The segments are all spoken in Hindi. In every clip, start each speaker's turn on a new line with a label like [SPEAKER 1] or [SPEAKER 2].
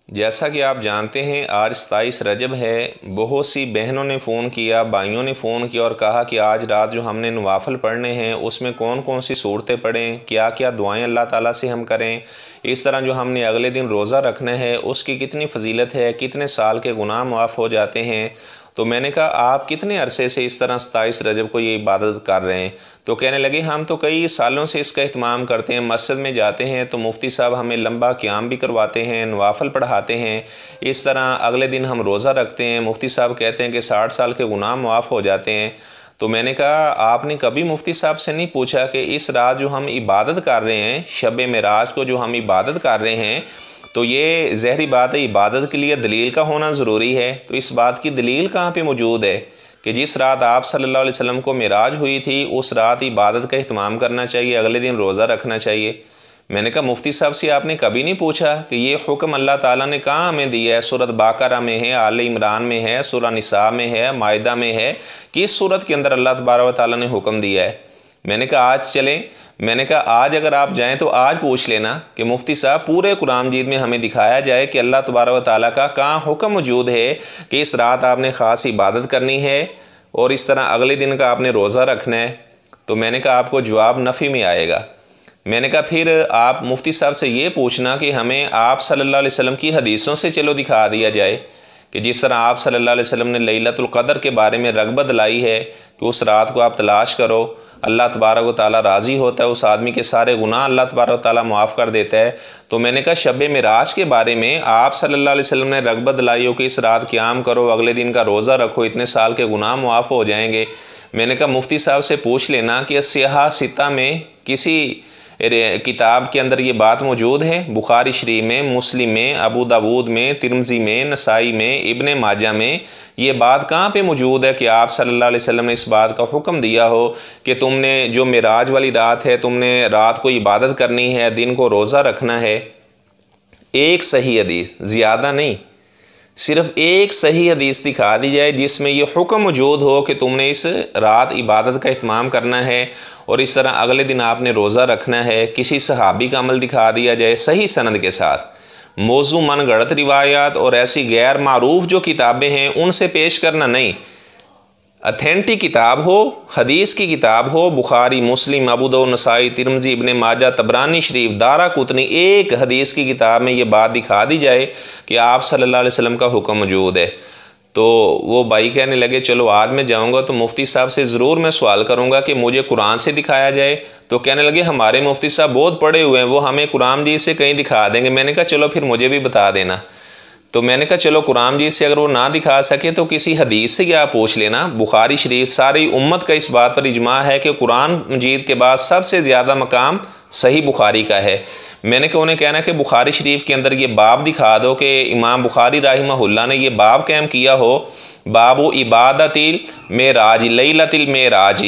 [SPEAKER 1] जैसा कि आप जानते हैं आज 27 रजब है। बहुत सी बहनों ने फ़ोन किया, भाइयों ने फ़ोन किया और कहा कि आज रात जो हमने नवाफिल पढ़ने हैं उसमें कौन कौन सी सूरतें पढ़ें, क्या क्या दुआएं अल्लाह ताला से हम करें, इस तरह जो हमने अगले दिन रोज़ा रखना है उसकी कितनी फ़जीलत है, कितने साल के गुनाह माफ़ हो जाते हैं। तो मैंने कहा आप कितने अरसे से इस तरह 27 रजब को ये इबादत कर रहे हैं। तो कहने लगे हम तो कई सालों से इसका इत्माम करते हैं, मस्जिद में जाते हैं तो मुफ्ती साहब हमें लंबा क़याम भी करवाते हैं, नवाफिल पढ़ाते हैं। इस तरह अगले दिन हम रोज़ा रखते हैं, मुफ्ती साहब कहते हैं कि 60 साल के गुनाह माफ़ हो जाते हैं। तो मैंने कहा आपने कभी मुफ्ती साहब से नहीं पूछा कि इस रात जो हम इबादत कर रहे हैं, शब मेराज को जो हम इबादत कर रहे हैं, तो ये ज़हरी बात है, इबादत के लिए दलील का होना ज़रूरी है। तो इस बात की दलील कहाँ पे मौजूद है कि जिस रात आप सल्लल्लाहु अलैहि वसल्लम को मेराज हुई थी उस रात इबादत का इत्माम करना चाहिए, अगले दिन रोज़ा रखना चाहिए। मैंने कहा मुफ्ती साहब से आपने कभी नहीं पूछा कि ये हुक्म अल्लाह ताला ने कहाँ हमें दिया है? सूरत बाकरा में है, आले इमरान में है, सूरह निसा में है, माइदा में है, किस सूरत के अंदर अल्लाह तबारक व तआला ने हुक्म दिया है? मैंने कहा आज चलें, मैंने कहा आज अगर आप जाएं तो आज पूछ लेना कि मुफ्ती साहब पूरे कुरान मजीद में हमें दिखाया जाए कि अल्लाह तबारक व तआला का कहाँ हुक्म मौजूद है कि इस रात आपने ख़ास इबादत करनी है और इस तरह अगले दिन का आपने रोज़ा रखना है। तो मैंने कहा आपको जवाब नफ़ी में आएगा। मैंने कहा फिर आप मुफ्ती साहब से ये पूछना कि हमें आप सल्लल्लाहु अलैहि वसल्लम की हदीसों से चलो दिखा दिया जाए कि जिस तरह आप सल्लल्लाहु अलैहि वसल्लम ने लैलतुल क़द्र के बारे में रग़बत लाई है कि उस रात को आप तलाश करो, अल्लाह तबारक व तआला राज़ी होता है, उस आदमी के सारे गुनाह अल्लाह तबारक व तआला माफ़ कर देता है। तो मैंने कहा शब मेराज के बारे में आप सल्लल्लाहु अलैहि वसल्लम ने रग़बत लाई हो कि इस रात क़याम करो, अगले दिन का रोज़ा रखो, इतने साल के गुनाह माफ़ हो जाएंगे। मैंने कहा मुफ्ती साहब से पूछ लेना कि सियाह सित्ता में किसी किताब के अंदर ये बात मौजूद है, बुखारी शरीफ में, मुस्लिम में, अबू दाऊद में, तिरमिज़ी में, नसाई में, इब्ने माजा में ये बात कहाँ पे मौजूद है कि आप सल्लल्लाहु अलैहि वसल्लम ने इस बात का हुक्म दिया हो कि तुमने जो मेराज वाली रात है तुमने रात को इबादत करनी है, दिन को रोज़ा रखना है। एक सही हदीस, ज़्यादा नहीं, सिर्फ एक सही हदीस दिखा दी जाए जिसमें ये हुक्म मौजूद हो कि तुमने इस रात इबादत का इत्माम करना है और इस तरह अगले दिन आपने रोज़ा रखना है। किसी सहाबी का अमल दिखा दिया जाए सही सनद के साथ। मौजू मन गढ़त रिवायात और ऐसी गैर मारूफ जो किताबें हैं उनसे पेश करना नहीं। अथेंटिक किताब हो, हदीस की किताब हो, बुखारी, मुस्लिम, अबू दाऊद, नसाई, तिरमिज़ी, इब्ने माजा, तबरानी शरीफ, दाराकुतनी, एक हदीस की किताब में ये बात दिखा दी जाए कि आप सल्लल्लाहु अलैहि वसल्लम का हुक्म मौजूद है। तो वो भाई कहने लगे चलो आज मैं जाऊंगा तो मुफ्ती साहब से ज़रूर मैं सवाल करूंगा कि मुझे कुरान से दिखाया जाए। तो कहने लगे हमारे मुफ्ती साहब बहुत पढ़े हुए हैं, वो हमें कुरान जी से कहीं दिखा देंगे। मैंने कहा चलो फिर मुझे भी बता देना। तो मैंने कहा चलो कुरान जी से अगर वो ना दिखा सके तो किसी हदीस से क्या पूछ लेना। बुखारी शरीफ, सारी उम्मत का इस बात पर इजमा है कि कुरान मजीद के बाद सबसे ज़्यादा मकाम सही बुखारी का है। मैंने कहा उन्हें कहना कि बुखारी शरीफ के अंदर ये बाब दिखा दो कि इमाम बुखारी राहिमहुल्लाह ने ये बाब कायम किया हो, बाबु इबादतिल मेराज लैलतिल मेराज,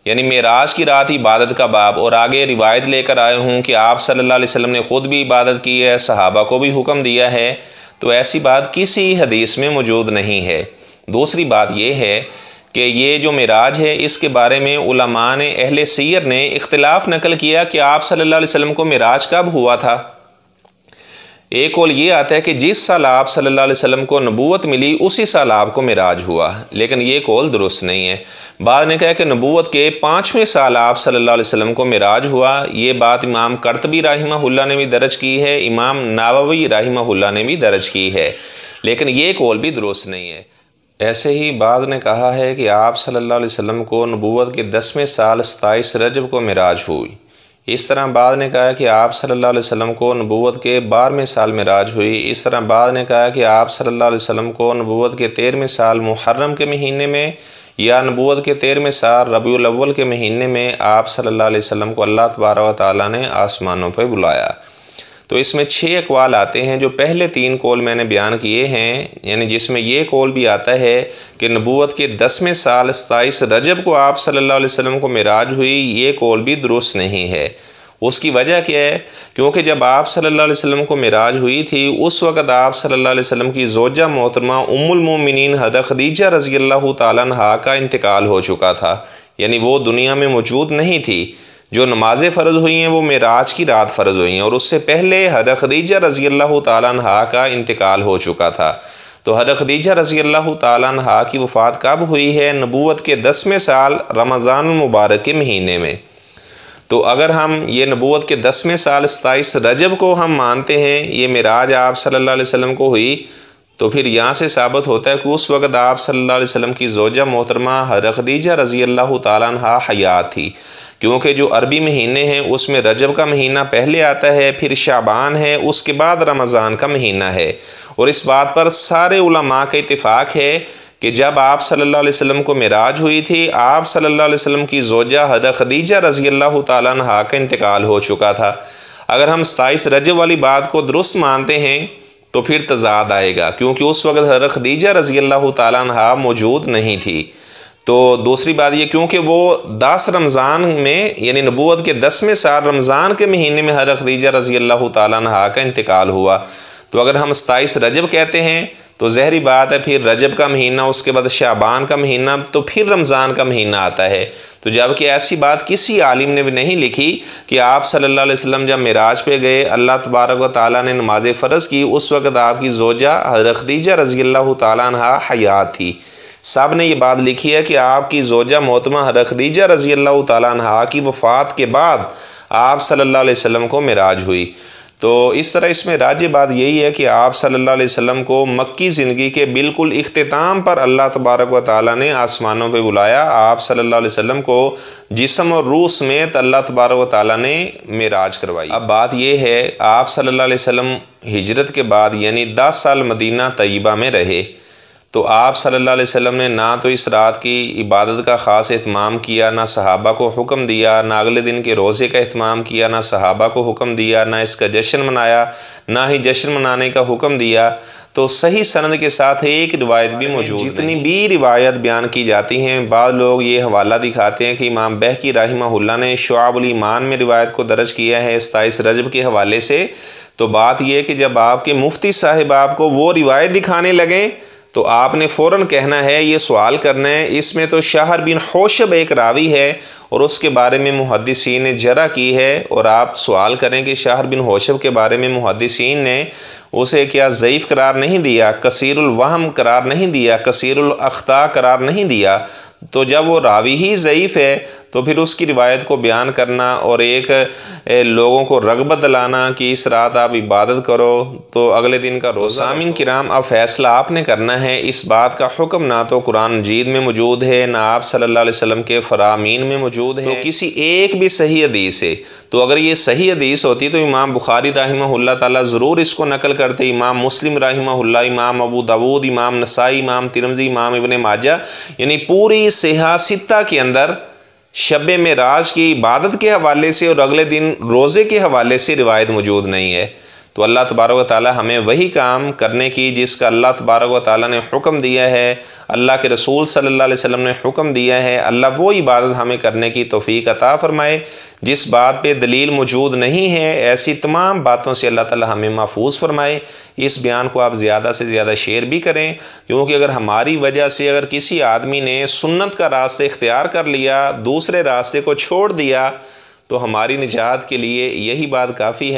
[SPEAKER 1] यानी मेराज की रात इबादत का बाब। और आगे रिवायत लेकर आए हूँ कि आप सल्लल्लाहु अलैहि वसल्लम ने ख़ुद भी इबादत की है, सहाबा को भी हुक्म दिया है। तो ऐसी बात किसी हदीस में मौजूद नहीं है। दूसरी बात यह है कि ये जो मेराज है इसके बारे में उलमा ने, अहले सीयर ने इख्तिलाफ नकल किया कि आप सल्लल्लाहु अलैहि वसल्लम को मेराज कब हुआ था। एक कौल ये आता है कि जिस साल आप सल्लल्लाहु अलैहि वसल्लम को नबूवत मिली उसी साल आपको मेराज हुआ, लेकिन ये कौल दुरुस्त नहीं है। बाद ने कहा कि नबूवत के 5वें साल आप सल्लल्लाहु अलैहि वसल्लम को मेराज हुआ। ये बात इमाम कर्तबी राहिमहुल्लाह ने भी दर्ज की है, इमाम नाववी राहिमहुल्लाह ने भी दर्ज की है, लेकिन ये कौल भी दुरुस्त नहीं है। ऐसे ही बाज़ ने कहा है कि आप सल्लल्लाहु अलैहि वसल्लम को नबूवत के 10वें साल 27 रजब को मेराज हुई। इस तरह बाज़ ने कहा कि आप सल्लल्लाहु अलैहि वसल्लम को नबूवत के 12वें साल मेराज हुई। इस तरह बाज़ ने कहा कि आप सल्लल्लाहु अलैहि वसल्लम को नबूवत के 13वें साल मुहर्रम के महीने में या नबूवत के 13वें साल रबीउल अव्वल के महीने में आप सल्लल्लाहु अलैहि वसल्लम को अल्लाह तबारक व तआला ने आसमानों पर बुलाया। तो इसमें 6 अक़वाल आते हैं। जो पहले 3 कौल मैंने बयान किए हैं, यानी जिसमें ये कौल भी आता है कि नबूवत के 10वें साल 27 रजब को आप सल्लल्लाहु अलैहि वसल्लम को मेराज हुई, ये कौल भी दुरुस्त नहीं है। उसकी वजह क्या है? क्योंकि जब आप सल्लल्लाहु अलैहि वसल्लम को मेराज हुई थी उस वक़्त आप सल्लल्लाहु अलैहि वसल्लम की ज़ौजा मोहतरमा उम्मुल मोमिनीन हज़रत खदीजा रज़ियल्लाहु ताला अन्हा का इंतकाल हो चुका था, यानी वो दुनिया में मौजूद नहीं थी। जो नमाज़ें फ़र्ज़ हुई हैं वो मेराज की रात फ़र्ज़ हुई हैं, और उससे पहले हज़रत खदीजा रज़ी अल्लाह तआला अन्हा का इंतकाल हो चुका था। तो हज़रत खदीजा रज़ी अल्लाह तआला अन्हा की वफ़ात कब हुई है? नबूवत के 10वें साल रमज़ान मुबारक के महीने में। तो अगर हम ये नबूवत के 10वें साल 27 रजब को हम मानते हैं ये मेराज आप सल्लल्लाहु अलैहि वसल्लम को हुई, तो फिर यहाँ से साबित होता है कि उस वक़्त आप सल्लल्लाहु अलैहि वसल्लम की ज़ौजा मोहतरमा हज़रत खदीजा रज़ी अल्लाह तआला अन्हा हयात थी। क्योंकि जो अरबी महीने हैं उसमें रजब का महीना पहले आता है, फिर शाबान है, उसके बाद रमज़ान का महीना है। और इस बात पर सारे उलमा का इत्तिफ़ाक़ है कि जब आप सल्लल्लाहु अलैहि वसल्लम को मेराज हुई थी, आप सल्लल्लाहु अलैहि वसल्लम की ज़ौजा हज़रत खदीजा रज़ी अल्लाह तआला अन्हा का इंतकाल हो चुका था। अगर हम 27 रजब वाली बात को दुरुस्त मानते हैं तो फिर तज़ाद आएगा, क्योंकि उस वक़्त हज़रत खदीजा रज़ी अल्लाह तआला अन्हा मौजूद नहीं थी। तो दूसरी बात ये, क्योंकि वो 10 रमज़ान में यानी नबूवत के 10वें साल रमज़ान के महीने में हज़रत खदीजा रज़ी अल्लाह तआला अन्हा का इंतकाल हुआ। तो अगर हम 27 रजब कहते हैं तो ज़हरी बात है फिर रजब का महीना, उसके बाद शाबान का महीना, तो फिर रमज़ान का महीना आता है। तो जबकि ऐसी बात किसी आलिम ने भी नहीं लिखी कि आप सल्लल्लाहु अलैहि वसल्लम जब मेराज पे गए, अल्लाह तबारक व तआला ने नमाज़ फ़र्ज़ की, उस वक़्त आपकी ज़ौजा हज़रत खदीजा रज़ी अल्लाह तआला अन्हा हयात थी। सब ने ये बात लिखी है कि आपकी ज़ौजा मोहतरमा हज़रत खदीजा रज़ी अल्लाह तआला अन्हा की वफ़ात के बाद आप सल्लल्लाहु अलैहि वसल्लम को मेराज हुई। तो इस तरह इसमें राजी बात यही है कि आप सल्लल्लाहु अलैहि वसल्लम को मक्की ज़िंदगी के बिल्कुल इख्तिताम पर अल्लाह तबारक व तआला ने आसमानों पे बुलाया। आप सल्लल्लाहु अलैहि वसल्लम को जिस्म और रूह समेत अल्लाह तबारक व तआला ने मेराज करवाई। अब बात यह है, आप सल्लल्लाहु अलैहि वसल्लम हिजरत के बाद यानी 10 साल मदीना तय्यबा में रहे। तो आप सल्लल्लाहु अलैहि वसल्लम ने ना तो इस रात की इबादत का ख़ास एहतमाम किया, ना सहाबा को हुक्म दिया, ना अगले दिन के रोज़े का एहतमाम किया, ना सहाबा को हुक्म दिया, ना इसका जश्न मनाया, ना ही जश्न मनाने का हुक्म दिया। तो सही सनद के साथ एक रिवायत भी मौजूद, जितनी भी रिवायत बयान की जाती हैं, बाद लोग ये हवाला दिखाते हैं कि इमाम बहकी रहमहुल्लाह ने शुआबुल ईमान में रिवायत को दर्ज किया है 27 रजब के हवाले से। तो बात यह है कि जब आपके मुफ्ती साहिब आपको वो रिवायत दिखाने लगें तो आपने फ़ौरन कहना है, ये सवाल करना है, इसमें तो शाहर बिन हौशब एक रावी है और उसके बारे में मुहद्दिसीन ने जरा की है, और आप सवाल करें कि शाहर बिन हौशब के बारे में मुहद्दिसीन ने उसे क्या ज़ईफ़ करार नहीं दिया, कसीरुल वहम करार नहीं दिया, कसीरुल अख्ता करार नहीं दिया। तो जब वो रावी ही ज़ईफ़ है तो फिर उसकी रिवायत को बयान करना और एक लोगों को रग़बत दिलाना कि इस रात आप इबादत करो तो अगले दिन का रोज़ा। सामीन किराम, अब फ़ैसला आपने करना है। इस बात का हुक्म ना तो कुरान मजीद में मौजूद है, ना आप सल्लल्लाहु अलैहि वसल्लम के फ़रामीन में मौजूद है, तो किसी एक भी सही हदीस है। तो अगर ये सही हदीस होती तो इमाम बुखारी रहमहुल्लाह ताला ज़रूर इसको नकल करते, इमाम मुस्लिम रहमहुल्लाह, इमाम अबू दाऊद, इमाम नसाई, इमाम तिरमिज़ी, इमाम इब्न माजा, यानी पूरी सिहा सित्ता के अंदर शब मेराज की इबादत के हवाले से और अगले दिन रोज़े के हवाले से रिवायत मौजूद नहीं है। तो अल्लाह तबारक व तआला हमें वही काम करने की जिसका अल्लाह तबारक व तआला ने हुक्म दिया है, अल्लाह के रसूल सल्लल्लाहु अलैहि वसल्लम ने हुक्म दिया है। अल्लाह वो इबादत हमें करने की तौफीक अता फ़रमाए। जिस बात पे दलील मौजूद नहीं है, ऐसी तमाम बातों से अल्लाह ताला हमें महफूज फ़रमाए। इस बयान को आप ज़्यादा से ज़्यादा शेयर भी करें, क्योंकि अगर हमारी वजह से अगर किसी आदमी ने सुन्नत का रास्ता इख्तियार कर लिया, दूसरे रास्ते को छोड़ दिया, तो हमारी निजात के लिए यही बात काफ़ी है।